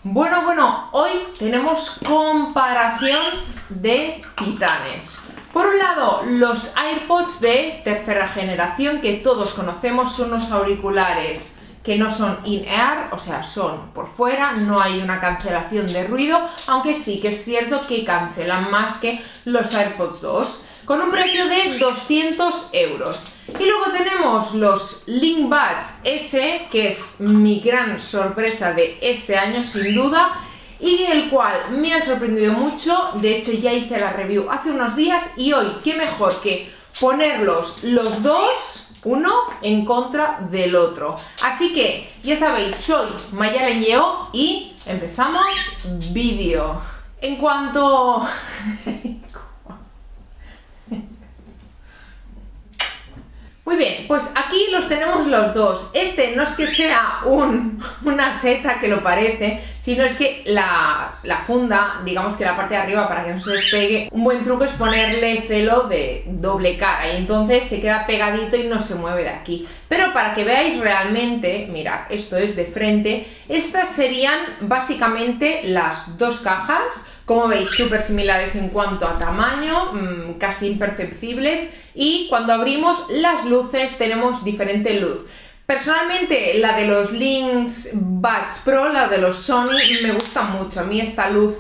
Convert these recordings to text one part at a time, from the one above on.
Bueno, hoy tenemos comparación de titanes. Por un lado, los AirPods de tercera generación que todos conocemos, son unos auriculares que no son in-ear, o sea, son por fuera, no hay una cancelación de ruido, aunque sí que es cierto que cancelan más que los AirPods 2, con un precio de 200 euros. Y luego tenemos los LinkBuds S, que es mi gran sorpresa de este año sin duda, y el cual me ha sorprendido mucho. De hecho ya hice la review hace unos días y hoy qué mejor que ponerlos los dos, uno en contra del otro. Así que ya sabéis, soy Mayalen Lleó y empezamos vídeo. En cuanto... Muy bien, pues aquí los tenemos los dos. Este no es que sea una seta que lo parece, sino es que la funda, digamos que la parte de arriba para que no se despegue, un buen truco es ponerle celo de doble cara y entonces se queda pegadito y no se mueve de aquí. Pero para que veáis realmente, mirad, esto es de frente, estas serían básicamente las dos cajas. Como veis, súper similares en cuanto a tamaño, casi imperceptibles, y cuando abrimos las luces tenemos diferente luz. Personalmente la de los LinkBuds Pro, la de los Sony, me gusta mucho. A mí esta luz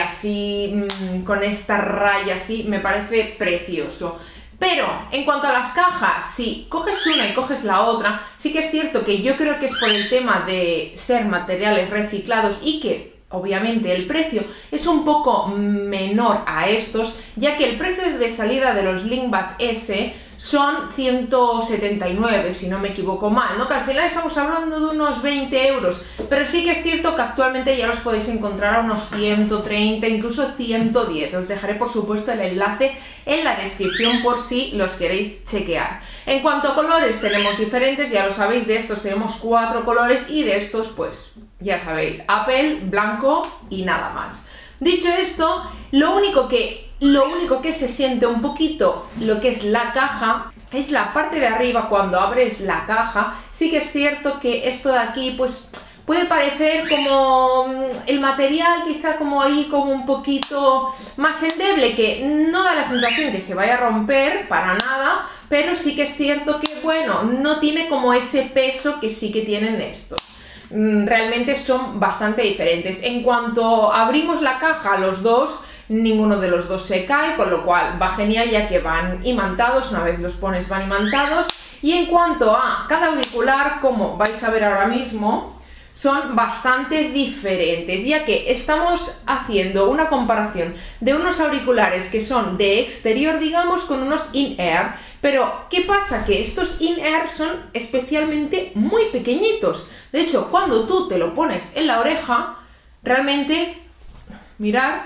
así, con esta raya así, me parece precioso. Pero en cuanto a las cajas, si coges una y coges la otra, sí que es cierto que yo creo que es por el tema de ser materiales reciclados y que obviamente el precio es un poco menor a estos, ya que el precio de salida de los LinkBuds S son 179, si no me equivoco mal, ¿no? Que al final estamos hablando de unos 20 euros, pero sí que es cierto que actualmente ya los podéis encontrar a unos 130, incluso 110. Os dejaré por supuesto el enlace en la descripción por si los queréis chequear. En cuanto a colores tenemos diferentes, ya lo sabéis, de estos tenemos 4 colores y de estos pues ya sabéis, Apple, blanco y nada más. Dicho esto, lo único que se siente un poquito lo que es la caja es la parte de arriba. Cuando abres la caja, sí que es cierto que esto de aquí pues puede parecer como el material quizá como ahí como un poquito más endeble, que no da la sensación que se vaya a romper para nada, pero sí que es cierto que bueno, no tiene como ese peso que sí que tienen estos. Realmente son bastante diferentes. En cuanto abrimos la caja, los dos, ninguno de los dos se cae, con lo cual va genial ya que van imantados. Una vez los pones van imantados. Y en cuanto a cada auricular, como vais a ver ahora mismo, son bastante diferentes, ya que estamos haciendo una comparación de unos auriculares que son de exterior, digamos, con unos in-ear. Pero, ¿qué pasa? Que estos in-ear son especialmente muy pequeñitos. De hecho, cuando tú te lo pones en la oreja, realmente, mirad,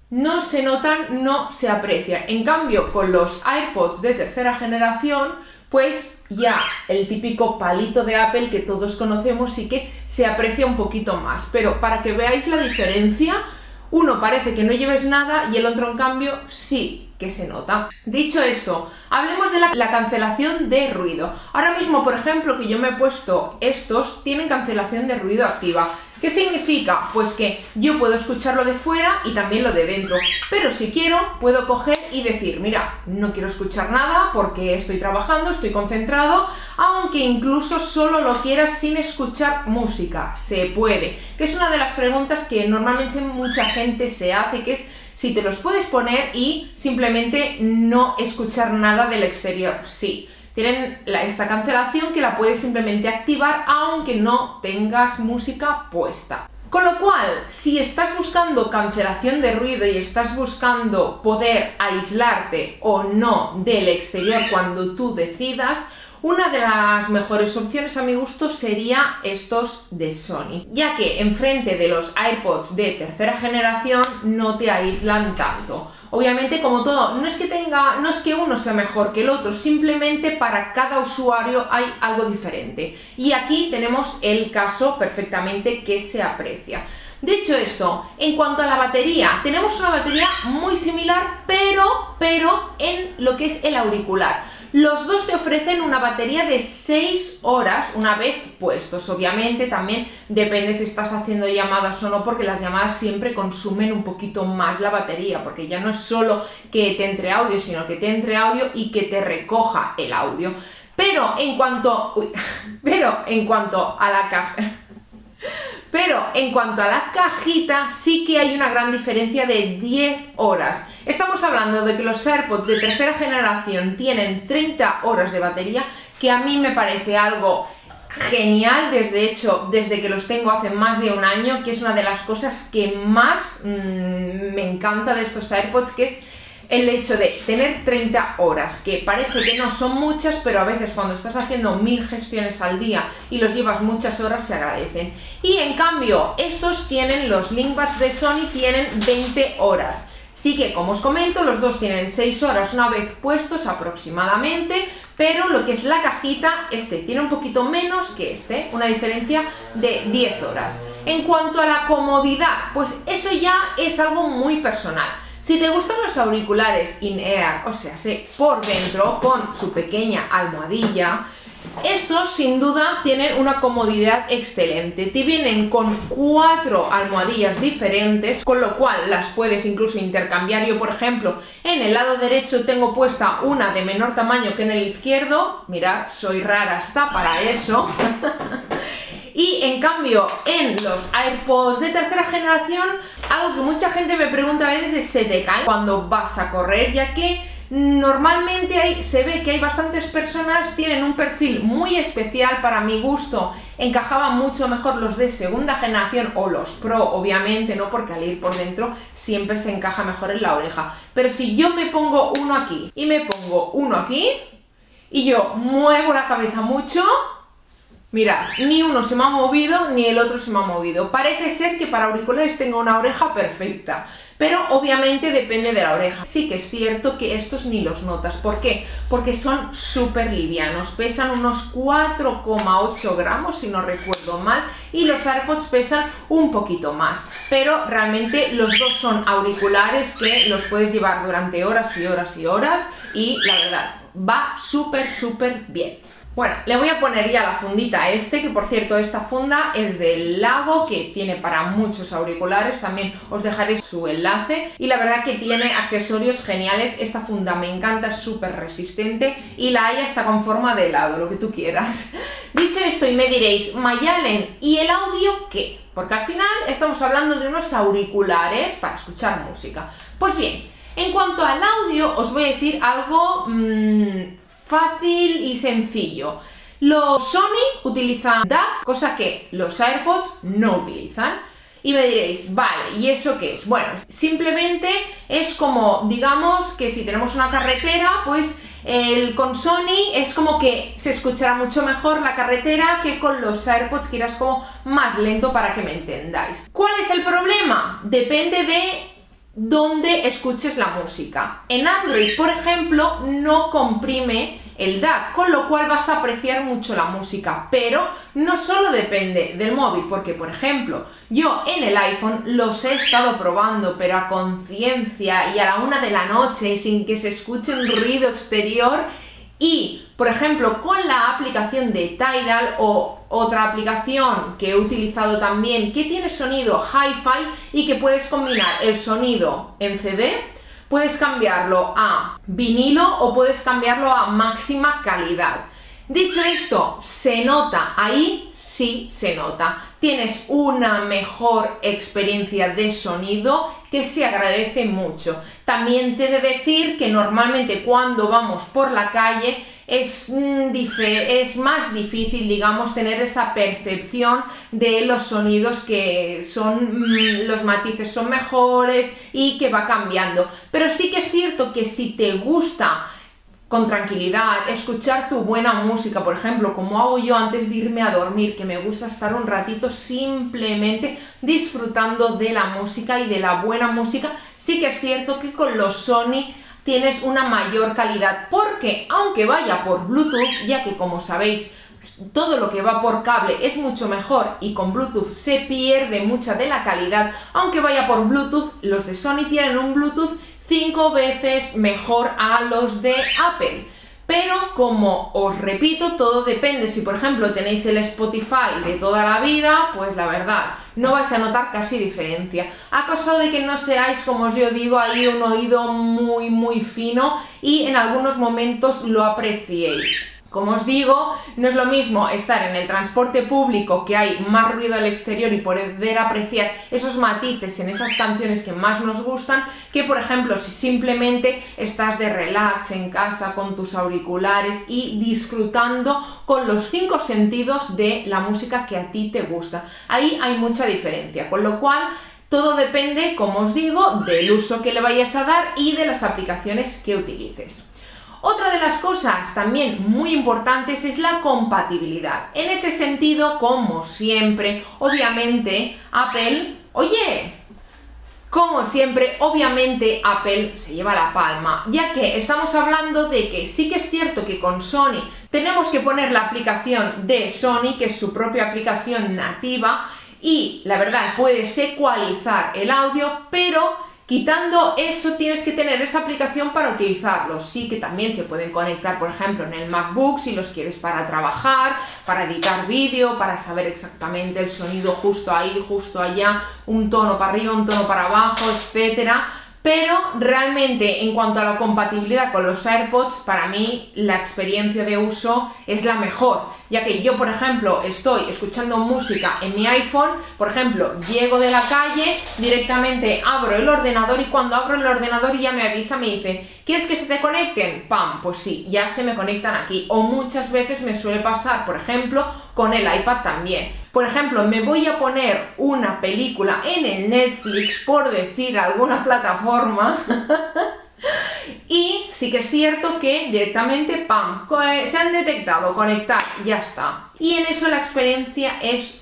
no se notan, no se aprecia. En cambio, con los AirPods de tercera generación, pues ya el típico palito de Apple que todos conocemos sí que se aprecia un poquito más. Pero para que veáis la diferencia, uno parece que no lleves nada y el otro en cambio sí que se nota. Dicho esto, hablemos de la cancelación de ruido. Ahora mismo, por ejemplo, que yo me he puesto estos, tienen cancelación de ruido activa. ¿Qué significa? Pues que yo puedo escucharlo de fuera y también lo de dentro, pero si quiero puedo coger y decir, mira, no quiero escuchar nada porque estoy trabajando, estoy concentrado, aunque incluso solo lo quieras sin escuchar música, se puede, que es una de las preguntas que normalmente mucha gente se hace, que es si te los puedes poner y simplemente no escuchar nada del exterior. Sí. Tienen esta cancelación que la puedes simplemente activar aunque no tengas música puesta. Con lo cual, si estás buscando cancelación de ruido y estás buscando poder aislarte o no del exterior cuando tú decidas, una de las mejores opciones a mi gusto sería estos de Sony, ya que enfrente de los AirPods de tercera generación no te aíslan tanto. Obviamente, como todo, no es que uno sea mejor que el otro, simplemente para cada usuario hay algo diferente. Y aquí tenemos el caso perfectamente que se aprecia. Dicho esto, en cuanto a la batería, tenemos una batería muy similar, pero en lo que es el auricular. Los dos te ofrecen una batería de 6 horas una vez puestos. Obviamente también depende si estás haciendo llamadas o no, porque las llamadas siempre consumen un poquito más la batería, porque ya no es solo que te entre audio, sino que te entre audio y que te recoja el audio. Pero en cuanto a la caja... Pero en cuanto a la cajita, sí que hay una gran diferencia de 10 horas. Estamos hablando de que los AirPods de tercera generación tienen 30 horas de batería, que a mí me parece algo genial, desde que los tengo hace más de un año, que es una de las cosas que más me encanta de estos AirPods, que es el hecho de tener 30 horas, que parece que no son muchas, pero a veces cuando estás haciendo 1000 gestiones al día y los llevas muchas horas se agradecen. Y en cambio, estos tienen, los LinkBuds de Sony tienen 20 horas. Sí que, como os comento, los dos tienen 6 horas una vez puestos aproximadamente, pero lo que es la cajita, este tiene un poquito menos que este, una diferencia de 10 horas. En cuanto a la comodidad, pues eso ya es algo muy personal. Si te gustan los auriculares in-ear, o sea, por dentro, con su pequeña almohadilla, estos sin duda tienen una comodidad excelente. Te vienen con 4 almohadillas diferentes, con lo cual las puedes incluso intercambiar. Yo, por ejemplo, en el lado derecho tengo puesta una de menor tamaño que en el izquierdo. Mirad, soy rara hasta para eso. Y en cambio, en los AirPods de tercera generación, algo que mucha gente me pregunta a veces es: ¿se te cae cuando vas a correr? Ya que normalmente se ve que hay bastantes personas, tienen un perfil muy especial. Para mi gusto encajaban mucho mejor los de segunda generación o los Pro, obviamente, ¿no? Porque al ir por dentro siempre se encaja mejor en la oreja. Pero si yo me pongo uno aquí y me pongo uno aquí y yo muevo la cabeza mucho, mirad, ni uno se me ha movido ni el otro se me ha movido. Parece ser que para auriculares tengo una oreja perfecta, pero obviamente depende de la oreja. Sí que es cierto que estos ni los notas. ¿Por qué? Porque son súper livianos, pesan unos 4,8 gramos si no recuerdo mal, y los AirPods pesan un poquito más, pero realmente los dos son auriculares que los puedes llevar durante horas y horas y horas, y la verdad, va súper bien. Bueno, le voy a poner ya la fundita a este, que por cierto esta funda es del Lago, que tiene para muchos auriculares, también os dejaré su enlace, y la verdad que tiene accesorios geniales. Esta funda me encanta, es súper resistente y la hay hasta con forma de helado, lo que tú quieras. Dicho esto, y me diréis: Mayalen, ¿y el audio qué? Porque al final estamos hablando de unos auriculares para escuchar música. Pues bien, en cuanto al audio os voy a decir algo fácil y sencillo. Los Sony utilizan DAC, cosa que los AirPods no utilizan. Y me diréis: vale, ¿y eso qué es? Bueno, simplemente es como, digamos que si tenemos una carretera, pues con Sony es como que se escuchará mucho mejor la carretera que con los AirPods, que irás como más lento, para que me entendáis. ¿Cuál es el problema? Depende de dónde escuches la música. En Android, por ejemplo, no comprime el DAC, con lo cual vas a apreciar mucho la música, pero no solo depende del móvil, porque por ejemplo yo en el iPhone los he estado probando, pero a conciencia y a la 1 de la noche, sin que se escuche un ruido exterior. Y por ejemplo con la aplicación de Tidal, o otra aplicación que he utilizado también, que tiene sonido hi-fi y que puedes combinar el sonido en CD, puedes cambiarlo a vinilo o puedes cambiarlo a máxima calidad. Dicho esto, ¿se nota? Ahí sí se nota. Tienes una mejor experiencia de sonido que se agradece mucho. También te he de decir que normalmente cuando vamos por la calle es más difícil, digamos, tener esa percepción de los sonidos, que son los matices son mejores y que va cambiando. Pero sí que es cierto que si te gusta con tranquilidad escuchar tu buena música, por ejemplo, como hago yo antes de irme a dormir, que me gusta estar un ratito simplemente disfrutando de la música y de la buena música, sí que es cierto que con los Sony tienes una mayor calidad, porque aunque vaya por Bluetooth, ya que como sabéis todo lo que va por cable es mucho mejor y con Bluetooth se pierde mucha de la calidad, aunque vaya por Bluetooth, los de Sony tienen un Bluetooth 5 veces mejor a los de Apple. Pero como os repito, todo depende. Si por ejemplo tenéis el Spotify de toda la vida, pues la verdad, no vais a notar casi diferencia. A causa de que no seáis, como os yo digo, ahí un oído muy fino y en algunos momentos lo apreciéis. Como os digo, no es lo mismo estar en el transporte público, que hay más ruido al exterior y poder apreciar esos matices en esas canciones que más nos gustan, que por ejemplo si simplemente estás de relax en casa con tus auriculares y disfrutando con los 5 sentidos de la música que a ti te gusta. Ahí hay mucha diferencia, con lo cual todo depende, como os digo, del uso que le vayas a dar y de las aplicaciones que utilices. Otra de las cosas también muy importantes es la compatibilidad. En ese sentido, como siempre, obviamente Apple se lleva la palma, ya que estamos hablando de que sí que es cierto que con Sony tenemos que poner la aplicación de Sony, que es su propia aplicación nativa, y la verdad puedes ecualizar el audio, pero quitando eso, tienes que tener esa aplicación para utilizarlo. Sí que también se pueden conectar, por ejemplo, en el MacBook si los quieres para trabajar, para editar vídeo, para saber exactamente el sonido justo ahí, justo allá, un tono para arriba, un tono para abajo, etcétera. Pero realmente en cuanto a la compatibilidad con los AirPods, para mí la experiencia de uso es la mejor, ya que yo, por ejemplo, estoy escuchando música en mi iPhone, por ejemplo, llego de la calle, directamente abro el ordenador y cuando abro el ordenador ya me avisa, me dice, ¿quieres que se te conecten? ¡Pam! Pues sí, ya se me conectan aquí. O muchas veces me suele pasar, por ejemplo, con el iPad también. Por ejemplo, me voy a poner una película en el Netflix, por decir alguna plataforma, y sí que es cierto que directamente, ¡pam!, se han detectado, conectar, ya está. Y en eso la experiencia es,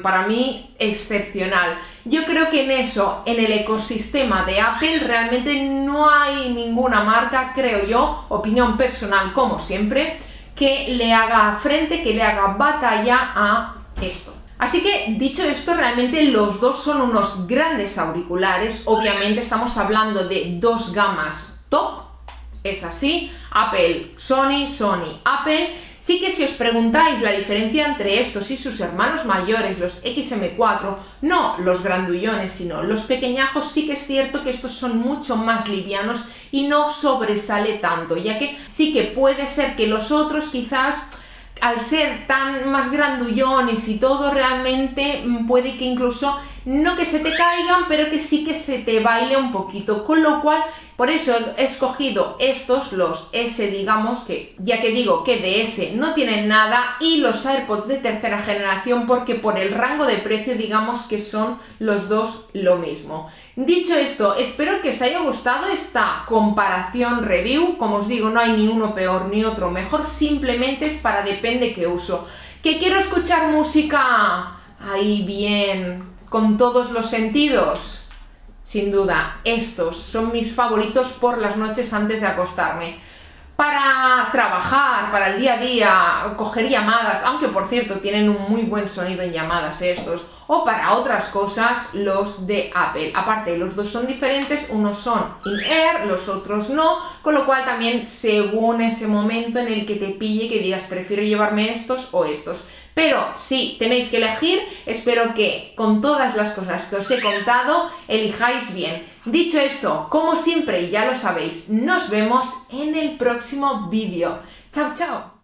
para mí, excepcional. Yo creo que en eso, en el ecosistema de Apple, realmente no hay ninguna marca, creo yo, opinión personal como siempre, que le haga frente, que le haga batalla a esto. Así que, dicho esto, realmente los dos son unos grandes auriculares. Obviamente estamos hablando de dos gamas top, es así, Apple, Sony, Sony, Apple. Sí que si os preguntáis la diferencia entre estos y sus hermanos mayores, los XM4, no los grandullones, sino los pequeñajos, sí que es cierto que estos son mucho más livianos y no sobresale tanto, ya que sí que puede ser que los otros quizás, al ser tan más grandullones y todo, realmente puede que incluso no que se te caigan, pero que sí que se te baile un poquito, con lo cual por eso he escogido estos, los S, digamos, que ya que digo que de S no tienen nada, y los AirPods de tercera generación, porque por el rango de precio digamos que son los dos lo mismo. Dicho esto, espero que os haya gustado esta comparación review. Como os digo, no hay ni uno peor ni otro mejor, simplemente es para depende qué uso. ¿Que quiero escuchar música ahí bien, con todos los sentidos? Sin duda, estos son mis favoritos por las noches antes de acostarme. Para trabajar, para el día a día, coger llamadas, aunque por cierto tienen un muy buen sonido en llamadas estos, o para otras cosas, los de Apple. Aparte, los dos son diferentes, unos son in-ear, los otros no, con lo cual también según ese momento en el que te pille, que digas prefiero llevarme estos o estos. Pero si tenéis que elegir, espero que con todas las cosas que os he contado, elijáis bien. Dicho esto, como siempre, ya lo sabéis, nos vemos en el próximo vídeo. ¡Chao, chao!